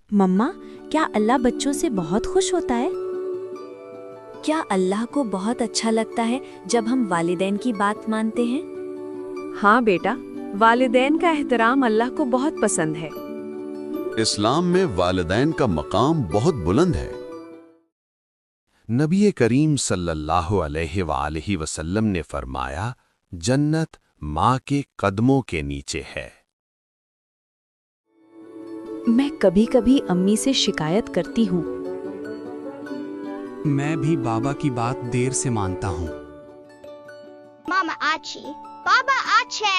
मम्मा, क्या अल्लाह बच्चों से बहुत खुश होता है? क्या अल्लाह को बहुत अच्छा लगता है जब हम वालिदैन की बात मानते हैं? हाँ बेटा, वालिदैन का एहतराम अल्लाह को बहुत पसंद है। इस्लाम में वालिदैन का मकाम बहुत बुलंद है। नबी करीम सल्लल्लाहु अलैहि वसल्लम ने फरमाया, जन्नत माँ के कदमों के नीचे है। मैं कभी कभी अम्मी से शिकायत करती हूँ। मैं भी बाबा की बात देर से मानता हूँ। Mama Achi, Baba Ache.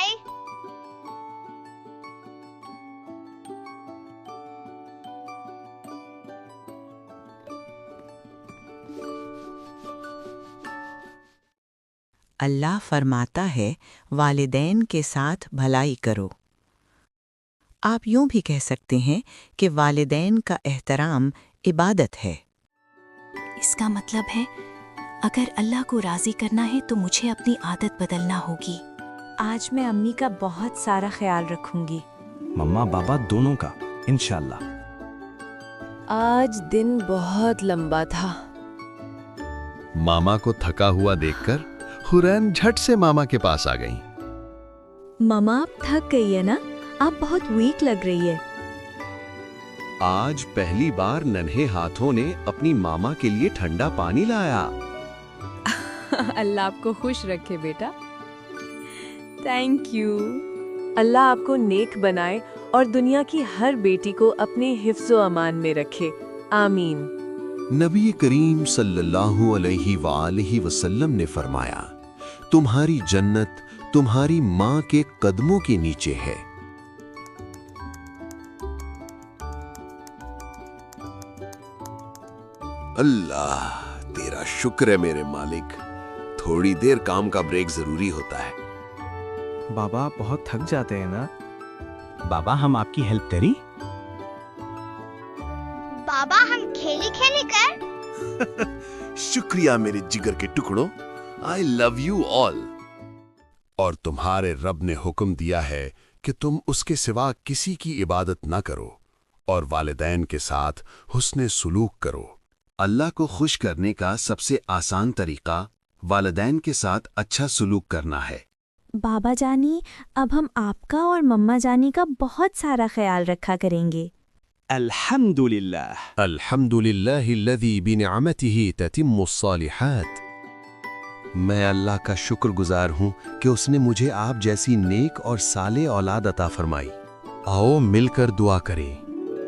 अल्लाह फरमाता है, वालिदैन के साथ भलाई करो। आप यूं भी कह सकते हैं कि वालिदैन का एहतराम इबादत है। इसका मतलब है अगर अल्लाह को राजी करना है तो मुझे अपनी आदत बदलना होगी। आज मैं अम्मी का बहुत सारा ख्याल रखूंगी। मम्मा बाबा दोनों का, इंशाल्लाह। आज दिन बहुत लंबा था। मामा को थका हुआ देखकर हुरैन झट से मामा के पास आ गईं। मम्मा, आप थक गई है ना? आप बहुत वीक लग रही है। आज पहली बार नन्हे हाथों ने अपनी मामा के लिए ठंडा पानी लाया। अल्लाह आपको खुश रखे बेटा। Thank you. अल्लाह आपको नेक बनाए और दुनिया की हर बेटी को अपने हिफ्ज़ो अमान में रखे। आमीन। नबी करीम सल्लल्लाहु अलैहि वसल्लम ने फरमाया, तुम्हारी जन्नत तुम्हारी माँ के कदमों के नीचे है। अल्लाह तेरा शुक्र है मेरे मालिक, थोड़ी देर काम का ब्रेक जरूरी होता है। बाबा बहुत थक जाते हैं ना? बाबा हम आपकी हेल्प करें? बाबा हम खेली खेली कर। शुक्रिया मेरे जिगर के टुकड़ों, आई लव यू ऑल। और तुम्हारे रब ने हुक्म दिया है कि तुम उसके सिवा किसी की इबादत न करो और वालिदैन के साथ हुस्ने सुलूक करो। अल्लाह को खुश करने का सबसे आसान तरीका वालिदैन के साथ अच्छा सुलूक करना है। बाबा जानी, अब हम आपका और मम्मा जानी का बहुत सारा ख्याल रखा करेंगे। अल्हम्दुलिल्लाह। अल्हम्दुलिल्लाहिल्लज़ी बिनिअमतिही ततिम्मुस्सालिहात। मैं अल्लाह का शुक्रगुजार हूँ कि उसने मुझे आप जैसी नेक और साले औलाद अता फरमाई। आओ मिलकर दुआ करें।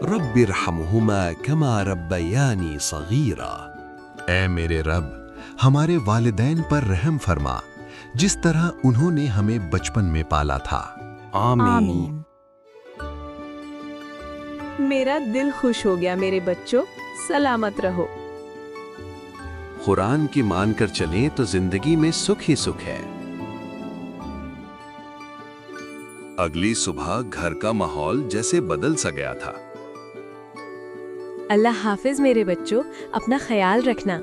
रब्बिरहमहुमा कमा रब्बयानी सगीरा। ऐ मेरे रब, हमारे वालिदैन पर रहम फरमा जिस तरह उन्होंने हमें बचपन में पाला था। आमीन। मेरा दिल खुश हो गया मेरे बच्चों, सलामत रहो। कुरान की मानकर चलें तो जिंदगी में सुख ही सुख है। अगली सुबह घर का माहौल जैसे बदल सा गया था। अल्लाह हाफिज मेरे बच्चों, अपना ख्याल रखना।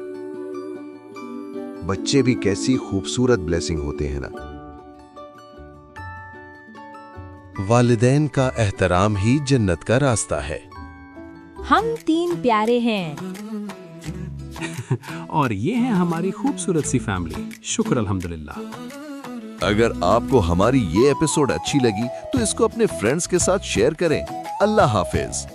बच्चे भी कैसी खूबसूरत ब्लेसिंग होते हैं ना। वालिदैन का एहतराम ही जन्नत का रास्ता है। हम 3 प्यारे हैं। और ये है हमारी खूबसूरत सी फैमिली। शुक्र अल्हम्दुलिल्लाह। अगर आपको हमारी ये एपिसोड अच्छी लगी तो इसको अपने फ्रेंड्स के साथ शेयर करें। अल्लाह हाफिज।